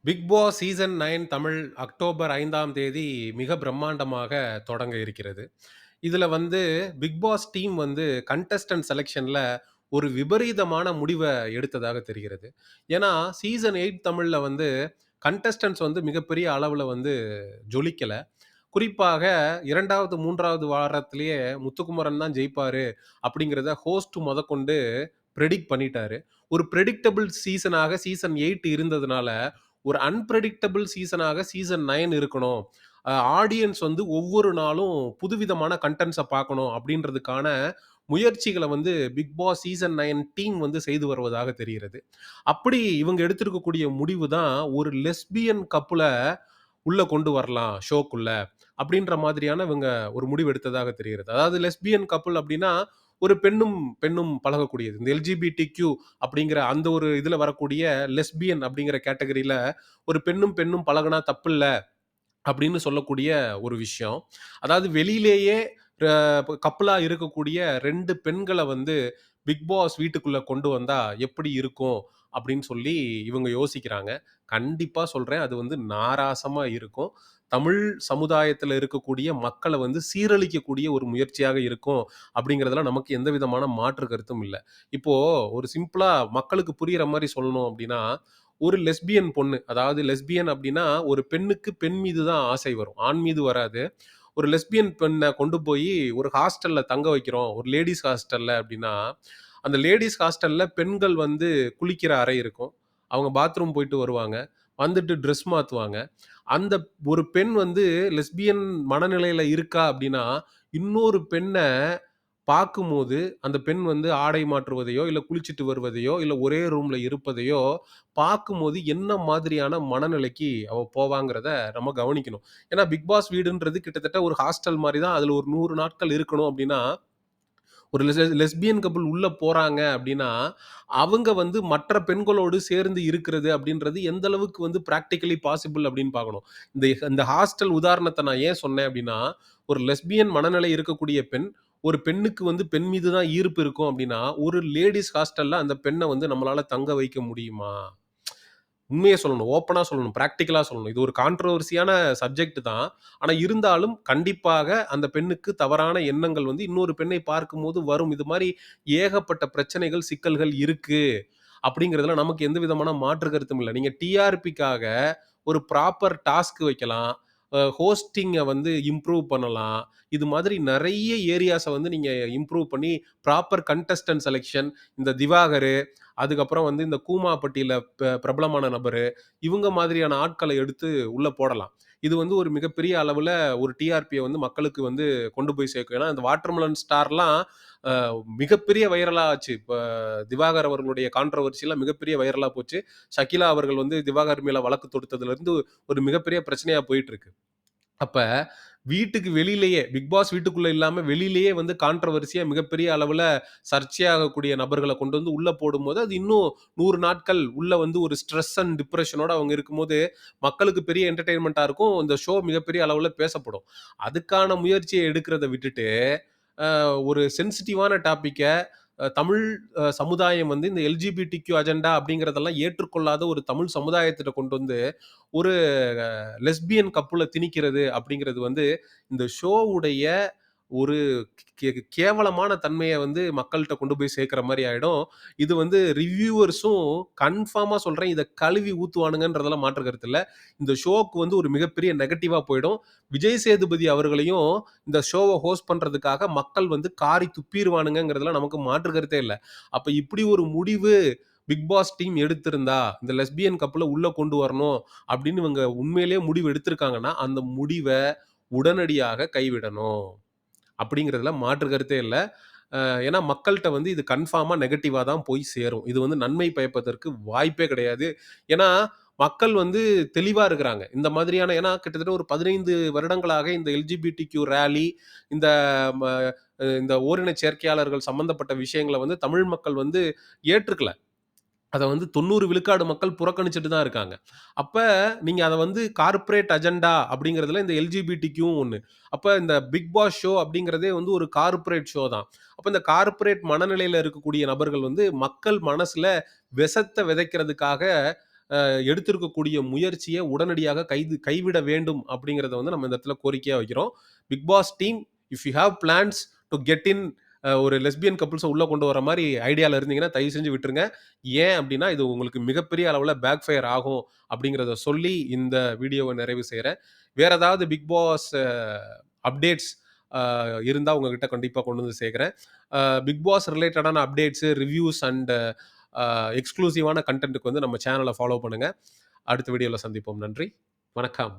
Big Boss season 9 Tamil October 5ஆம் தேதி மிக பிரம்மாண்டமாக தொடங்க இருக்கிறது. இதுல வந்து பிக் பாஸ் டீம் வந்து கண்டஸ்டன்ட் செலக்ஷன்ல ஒரு விபரீதமான முடிவ எடுத்ததாக தெரிகிறது. ஏன்னா, சீசன் 8 தமிழ்ல வந்து கண்டஸ்டன்ட்ஸ் வந்து மிகப்பெரிய அளவுல வந்து ஜொலிக்கல. குறிப்பாக 2வது, 3வது வாரத்திலேயே முத்துக்குமரன் தான் ஜெயிப்பாரு அப்படிங்கிறத ஹோஸ்ட் மொதற்கொண்டு பிரெடிக்ட் பண்ணிட்டாரு. ஒரு பிரெடிக்டபிள் சீசனாக சீசன் 8 இருந்ததுனால, ஒரு அன்பிரெடிக்டபிள் சீசனாக சீசன் 9 இருக்கணும். ஆடியன்ஸ் வந்து ஒவ்வொரு நாளும் புதுவிதமான கன்டென்ட்ஸ பார்க்கணும் அப்படின்றதுக்கான முயற்சிகள வந்து பிக் பாஸ் சீசன் 9 டீம் வந்து செய்து வருவதாக தெரிகிறது. அப்படி இவங்க எடுத்திருக்கக்கூடிய முடிவு தான் ஒரு லெஸ்பியன் கப்புல உள்ள கொண்டு வரலாம் ஷோக்குள்ள. அப்படின்ற மாதிரியான இவங்க ஒரு முடிவு எடுத்ததாக தெரிகிறது. அதாவது லெஸ்பியன் கப்புள் அப்படின்னா, ஒரு பெண்ணும் பெண்ணும் பழகக்கூடியது. இந்த எல்ஜிபிடிக்யூ அப்படிங்கிற அந்த ஒரு இதுல வரக்கூடிய லெஸ்பியன் அப்படிங்கிற கேட்டகரியில ஒரு பெண்ணும் பெண்ணும் பழகுனா தப்பில்ல அப்படின்னு சொல்லக்கூடிய ஒரு விஷயம். அதாவது வெளியிலேயே அ கப்புலா இருக்கக்கூடிய 2 பெண்கள வந்து பிக் பாஸ் வீட்டுக்குள்ள கொண்டு வந்தா எப்படி இருக்கும்? அப்படின்னு சொல்லி இவங்க யோசிக்கிறாங்க. கண்டிப்பா சொல்றேன். அது வந்து நாராசமா இருக்கும். தமிழ் சமுதாயத்தில இருக்கக்கூடிய மக்கள வந்து சீரழிக்கக்கூடிய ஒரு முயற்சியாக இருக்கும். அப்படிங்கிறதுல நமக்கு எந்த விதமான மாற்று கருத்தும் இல்ல. இப்போ ஒரு சிம்பிளா மக்களுக்கு புரியிற மாரி சொல்லணும் அப்படின்னா, ஒரு லெஸ்பியன் பொண்ணு. அதாவது லெஸ்பியன் அப்டின்னா, ஒரு பெண்ணுக்கு பெண் மீது தான் ஆசை வரும். ஆண் மீது வராது. ஒரு லெஸ்பியன் பெண்ண கொண்டு போயி ஒரு ஹாஸ்டல்ல தங்க வைக்கிறோம். ஒரு லேடீஸ் ஹாஸ்டல்ல அப்டின்னா, அந்த லேடீஸ் ஹாஸ்டல்ல பெண்கள் வந்து குளிக்கிற அறை இருக்கும். அவங்க பாத்ரூம் போயிட்டு வருவாங்க. வந்துட்டு ட்ரெஸ் மாத்துவாங்க. அந்த ஒரு பெண் வந்து லெஸ்பியன் மனநிலையில இருக்கா அப்டின்னா, இன்னொரு பெண்ண பார்க்கும்போது, அந்த பெண் வந்து ஆடை மாற்றுவதையோ, இல்ல குளிச்சிட்டு வருவதையோ, இல்ல ஒரே ரூம்ல இருப்பதையோ பார்க்கும்போது என்ன மாதிரியான மனநிலைக்கு அவ போவாங்கிறத நம்ம கவனிக்கணும். ஏன்னா, பிக் பாஸ் வீடுன்றது கிட்டத்தட்ட ஒரு ஹாஸ்டல் மாரி தான். அதுல ஒரு 100 நாட்கள் இருக்கணும் அப்டின்னா, ஒரு லெஸ்பியன் கப்பிள் உள்ள போறாங்க அப்டின்னா, அவங்க வந்து மற்ற பெண்களோடு சேர்ந்து இருக்கிறது அப்டின்றது எந்த அளவுக்கு வந்து பிராக்டிகலி பாசிபிள் அப்டின்னு பார்க்கணும். இந்த இந்த ஹாஸ்டல் உதாரணத்த நான் ஏன் சொன்னேன் அப்டின்னா, ஒரு லெஸ்பியன் மனநிலை இருக்கக்கூடிய பெண், ஒரு பெண்ணுக்கு வந்து பெண் மீது தான் ஈர்ப்பு இருக்கும் அப்டின்னா, ஒரு லேடீஸ் ஹாஸ்டல்ல அந்த பெண்ண வந்து நம்மளால தங்க வைக்க முடியுமா? உண்மைய சொல்லணும். ஓப்பனா சொல்லணும். பிராக்டிகலா சொல்லணும். இது ஒரு கான்ட்ரோவர்சியான சப்ஜெக்ட் தான். ஆனா இருந்தாலும் கண்டிப்பாக அந்த பெண்ணுக்கு தவறான எண்ணங்கள் வந்து இன்னொரு பெண்ணை பார்க்கும்போது வரும். இது மாரி ஏகப்பட்ட பிரச்சனைகள், சிக்கல்கள் இருக்கு. அப்படிங்கிறதுல நமக்கு எந்த விதமான மாற்று கருத்தும் இல்ல. நீங்க டிஆர்பிக்காக ஒரு ப்ராப்பர் டாஸ்க் வைக்கலாம். ஹோஸ்டிங்க வந்து இம்ப்ரூவ் பண்ணலாம். இது மாதிரி நெறைய ஏரியாஸ வந்து நீங்க இம்ப்ரூவ் பண்ணி ப்ராப்பர் கண்டெஸ்டன்ட் செலக்ஷன் இந்த திவாகர் அதுக்கப்புறம் வந்து இந்த கூமாப்பட்டியில பிரபலமான நபரு, இவங்க மாதிரியான ஆட்கள எடுத்து உள்ள போடலாம். இது வந்து ஒரு மிகப்பெரிய அளவுல ஒரு டிஆர்பிய வந்து மக்களுக்கு வந்து கொண்டு போய் சேர்க்கும். ஏன்னா, இந்த வாட்டர்மெலன் ஸ்டார்லாம் அ மிகப்பெரிய வைரலா ஆச்சு. இப்ப திவாகர் அவர்களுடைய கான்ட்ரோவர்சிலாம் மிகப்பெரிய வைரலா போச்சு. ஷகிலா அவர்கள் வந்து திவாகர் மேல வழக்கு தொடுத்ததிலிருந்து ஒரு மிகப்பெரிய பிரச்சனையா போயிட்டு இருக்கு. அப்ப வீட்டுக்கு வெளியிலேயே, பிக் பாஸ் வீட்டுக்குள்ள இல்லாம வெளியிலேயே வந்து கான்ட்ரோவர்சியா மிகப்பெரிய அளவுல சர்ச்சையாகக்கூடிய நபர்கள கொண்டு வந்து உள்ள போடும்போது, அது இன்னும் 100 நாட்கள் உள்ள வந்து ஒரு ஸ்ட்ரெஸ் அண்ட் டிப்ரஷனோட அவங்க இருக்கும்போது, மக்களுக்கு பெரிய என்டர்டெயின்மென்ட்டா இருக்கும். இந்த ஷோ மிகப்பெரிய அளவுல பேசப்படும். அதுக்கான முயற்சிய எடுக்கிறத விட்டுட்டு, ஒரு சென்சிட்டிவான டாபிக்க தமிழ் சமுதாயம் வந்து இந்த எல்ஜிபிடிக்யூ அஜெண்டா அப்படிங்கிறதெல்லாம் ஏற்றுக்கொள்ளாத ஒரு தமிழ் சமுதாயத்திட்ட கொண்டு வந்து, ஒரு லெஸ்பியன் கப்புல திணிக்கிறது அப்படிங்கிறது வந்து, இந்த ஷோவுடைய ஒரு கேவலமான தன்மைய வந்து மக்கள்ட்ட கொண்டு போய் சேர்க்கிற மாரி ஆயிடும். இது வந்து ரிவ்யூவர்ஸும் கன்ஃபார்மா சொல்றேன், இத கழுவி ஊத்துவானுங்கன்றதுல மாற்று கருத்து இல்ல. இந்த ஷோக்கு வந்து ஒரு மிகப்பெரிய நெகட்டிவா போயிடும். விஜய் சேதுபதி அவர்களையும் இந்த ஷோவ ஹோஸ்ட் பண்றதுக்காக மக்கள் வந்து காரி துப்பிருவானுங்கங்கிறதுல நமக்கு மாற்று கருத்தே இல்ல. அப்ப இப்படி ஒரு முடிவு பிக் பாஸ் டீம் எடுத்திருந்தா, இந்த லெஸ்பியன் கப்புல உள்ள கொண்டு வரணும் அப்படின்னு இவங்க உண்மையிலேயே முடிவு எடுத்திருக்காங்கன்னா, அந்த முடிவ உடனடியாக கைவிடணும். அப்படிங்கிறதுல மாற்று கருத்தே இல்ல. ஏன்னா மக்கள்ட்ட வந்து இது கன்ஃபார்மா நெகட்டிவா தான் போய் சேரும். இது வந்து நன்மை பயப்பதற்கு வாய்ப்பே கிடையாது. ஏன்னா, மக்கள் வந்து தெளிவா இருக்கிறாங்க. இந்த மாதிரியான ஏன்னா கிட்டத்தட்ட ஒரு 15 வருடங்களாக இந்த எல்ஜிபிடிக்யூ ராலி, இந்த ம இந்த ஓரின சேர்க்கையாளர்கள் சம்மந்தப்பட்ட விஷயங்கள வந்து தமிழ் மக்கள் வந்து ஏற்றுக்கல. அத வந்து 90 விழுக்காடு மக்கள் புறக்கணிச்சுட்டு தான் இருக்காங்க. அப்ப நீங்க அத வந்து கார்ப்பரேட் அஜெண்டா அப்படிங்கிறதுல இந்த எல்ஜிபிடிக்யூவும் ஒண்ணு. அப்ப இந்த பிக் பாஸ் ஷோ அப்படிங்கிறதே வந்து ஒரு கார்ப்பரேட் ஷோ தான். அப்ப இந்த கார்ப்பரேட் மனநிலையில இருக்கக்கூடிய நபர்கள் வந்து மக்கள் மனசுல விஷத்த விதைக்கிறதுக்காக எடுத்திருக்கக்கூடிய முயற்சிய உடனடியாக கைவிட வேண்டும் அப்படிங்கிறத வந்து நம்ம இந்த இடத்துல கோரிக்கையா வைக்கிறோம். Bigg Boss team, if you have plans to get in ஒரு லெஸ்பியன் கப்பிள்ஸ உள்ள கொண்டு வர மாரி ஐடியால இருந்தீங்கன்னா, தயவு செஞ்சு விட்டுருங்க. ஏன் அப்டின்னா, இது உங்களுக்கு மிகப்பெரிய அளவுல பேக் ஃபயர் ஆகும் அப்டிங்கிறத சொல்லி இந்த வீடியோவ நிறைவு செய்றேன். வேற ஏதாவது பிக் பாஸ் அப்டேட்ஸ் அ இருந்தா உங்ககிட்ட கண்டிப்பா கொண்டு வந்து சேர்க்கிறேன். பிக் பாஸ் ரிலேட்டடான அப்டேட்ஸ், ரிவ்யூஸ் அண்ட் எக்ஸ்க்ளூசிவான கன்டென்ட்க்கு வந்து நம்ம சேனல ஃபாலோ பண்ணுங்க. அடுத்த வீடியோல சந்திப்போம். நன்றி. வணக்கம்.